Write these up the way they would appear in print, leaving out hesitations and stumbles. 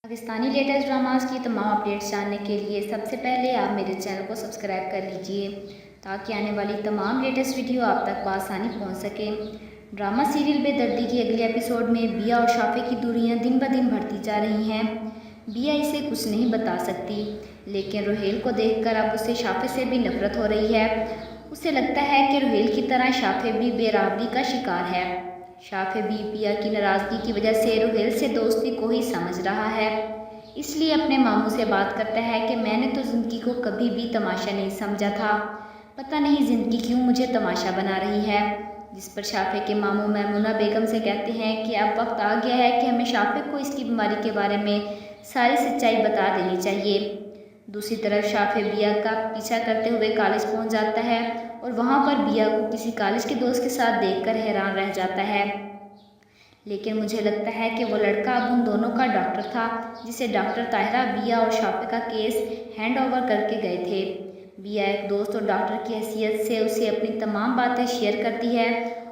Pakistani latest dramas की तमाम updates जानने के लिए सबसे पहले आप मेरे चैनल को सब्सक्राइब कर लीजिए ताकि आने वाली तमाम लेटेस्ट वीडियो आप तक बआसानी पहुंच सके। ड्रामा सीरियल बेदर्दी के अगले एपिसोड में बिया और शाफे की दूरियां दिन ब दिन बढ़ती जा रही हैं। बिया इसे कुछ नहीं बता सकती, लेकिन रुहेल को देखकर अब उसे शाफे से भी नफरत हो रही है। उसे लगता है कि रुहेल की तरह शाफे भी बेराबरी का शिकार है। शाफे भी बिया की नाराज़गी की वजह से रुहेल से दोस्ती को ही समझ रहा है, इसलिए अपने मामू से बात करता है कि मैंने तो ज़िंदगी को कभी भी तमाशा नहीं समझा था, पता नहीं ज़िंदगी क्यों मुझे तमाशा बना रही है। जिस पर शाफे के मामू मैमुना बेगम से कहते हैं कि अब वक्त आ गया है कि हमें शाफे को इसकी बीमारी के बारे में सारी सच्चाई बता देनी चाहिए। दूसरी तरफ शाफे बिया का पीछा करते हुए कॉलेज पहुंच जाता है और वहां पर बिया को किसी कॉलेज के दोस्त के साथ देखकर हैरान रह जाता है। लेकिन मुझे लगता है कि वो लड़का अब उन दोनों का डॉक्टर था जिसे डॉक्टर ताहिरा बिया और शाफे का केस हैंड ओवर करके गए थे। बिया एक दोस्त और डॉक्टर की हैसियत से उसे अपनी तमाम बातें शेयर करती है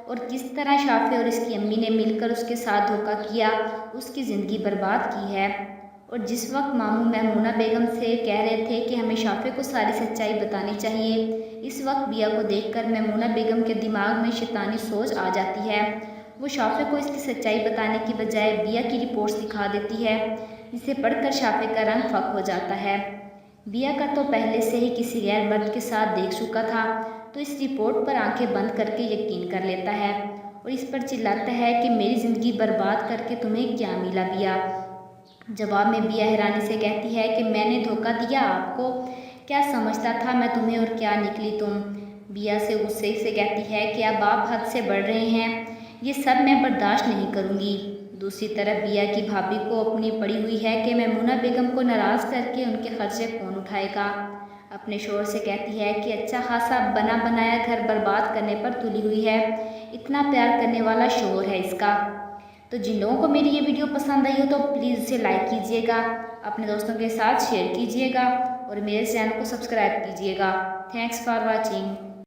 और किस तरह शाफे और इसकी अम्मी ने मिलकर उसके साथ धोखा किया, उसकी ज़िंदगी बर्बाद की है। और जिस वक्त मामू मैमुना बेगम से कह रहे थे कि हमें शाफे को सारी सच्चाई बतानी चाहिए, इस वक्त बिया को देखकर मैमुना बेगम के दिमाग में शैतानी सोच आ जाती है। वो शाफे को इसकी सच्चाई बताने की बजाय बिया की रिपोर्ट्स दिखा देती है, जिसे पढ़कर शाफे का रंग फक हो जाता है। बिया का तो पहले से ही किसी गैर मर्द के साथ देख चुका था, तो इस रिपोर्ट पर आंखें बंद करके यकीन कर लेता है और इस पर चिल्लाता है कि मेरी ज़िंदगी बर्बाद करके तुम्हें क्या मिला बिया। जवाब में बिया हैरानी से कहती है कि मैंने धोखा दिया आपको, क्या समझता था मैं तुम्हें और क्या निकली तुम। बिया से गुस्से से कहती है कि अब आप हद से बढ़ रहे हैं, ये सब मैं बर्दाश्त नहीं करूँगी। दूसरी तरफ बिया की भाभी को अपनी पड़ी हुई है कि मैमुना बेगम को नाराज़ करके उनके खर्चे कौन उठाएगा। अपने शोहर से कहती है कि अच्छा खासा बना बनाया घर बर्बाद करने पर तुली हुई है, इतना प्यार करने वाला शोहर है इसका। तो जिन लोगों को मेरी ये वीडियो पसंद आई हो तो प्लीज़ इसे लाइक कीजिएगा, अपने दोस्तों के साथ शेयर कीजिएगा और मेरे चैनल को सब्सक्राइब कीजिएगा। Thanks for watching.